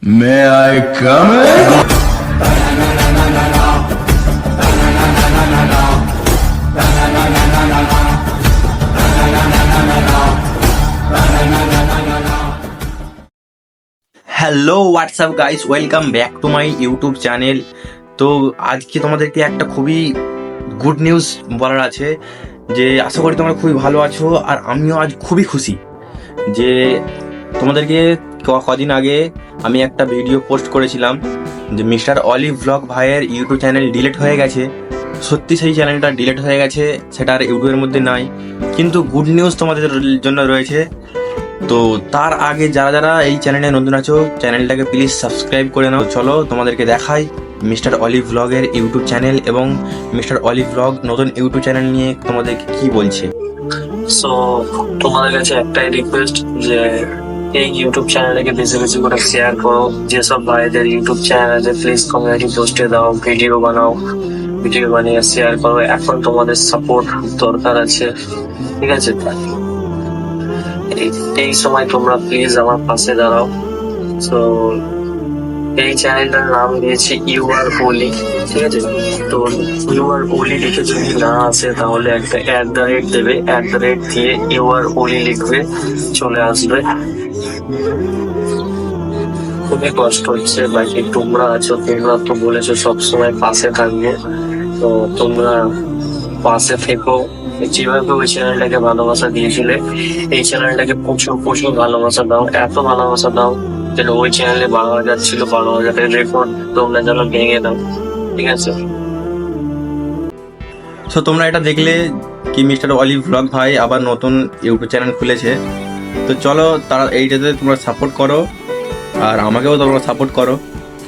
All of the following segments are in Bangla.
May I come in? Hello WhatsApp guys, welcome back to my YouTube channel. তো আজকে তোমাদেরকে একটা খুবই গুড নিউজ বলার আছে, যে আশা করি তোমরা খুবই ভালো আছো। আর আমিও আজ খুবই খুশি যে তোমাদেরকে কদিন আগে আমি একটা ভিডিও পোস্ট করেছিলাম যে মিস্টার অলিভ ব্লগ ভাইয়ের ইউটিউব চ্যানেল ডিলিট হয়ে গেছে। সত্যি সেই চ্যানেলটা ডিলিট হয়ে গেছে, সেটা আর ইউটিউবের মধ্যে নাই। কিন্তু গুড নিউজ তোমাদের জন্য রয়েছে। তো তার আগে যারা যারা এই চ্যানেলে নতুন আছো, চ্যানেলটাকে প্লিজ সাবস্ক্রাইব করে নাও। চলো তোমাদেরকে দেখাই মিস্টার অলিভ ব্লগের ইউটিউব চ্যানেল এবং মিস্টার অলিভ ব্লগ নতুন ইউটিউব চ্যানেল নিয়ে তোমাদেরকে কি বলছে। সো তোমাদের কাছে একটাই রিকোয়েস্ট যে এই ইউটিউব চ্যানেলটাকে বেশি বেশি করে শেয়ার করো। যেসব ভাইদের ইউটিউব চ্যানেল আছে প্লিজ কমিউনিটি পোস্টে দাও, ভিডিও বানাও, ভিডিও বানিয়ে শেয়ার করো। এখন তোমাদের সাপোর্ট দরকার আছে, ঠিক আছে? এই সময় তোমরা প্লিজ আমার পাশে দাঁড়াও। সো এই চ্যানেলটার নাম দিয়েছি ইউ আর ওলি, ঠিক আছে? তো ইউ আর ওলি লিখে যদি না আসে তাহলে একটা @ দেবে, @ দিয়ে ইউ আর ওলি লিখবে, চলে আসবে। খুবই কষ্ট হচ্ছে, বাকি তোমরা আছো, তোমরা তো বলেছো সবসময় পাশে থাকবে। তো তোমরা পাশে থেকো, যেভাবে ওই চ্যানেলটাকে ভালোবাসা দিয়েছিলে এই চ্যানেলটাকে প্রচুর প্রচুর ভালোবাসা দাও, এত ভালোবাসা দাও যেন ওই চ্যানেলে 12,000 ছিল, 12,000-এর রেকর্ড তোমরা যেন ভেঙে দাও, ঠিক আছে? সো তোমরা এটা দেখলে কি মিস্টার অলিভ ব্লগ ভাই আবার নতুন ইউটিউব চ্যানেল খুলেছে। তো চলো তারা এইটাতে তোমরা সাপোর্ট করো আর আমাকেও তোমরা সাপোর্ট করো।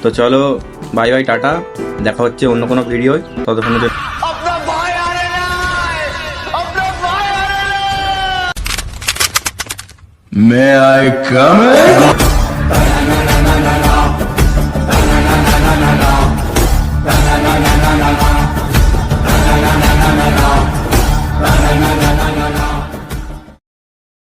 তো চলো বাই বাই, টাটা, দেখা হচ্ছে অন্য কোনো ভিডিও। ততক্ষণ May I come in?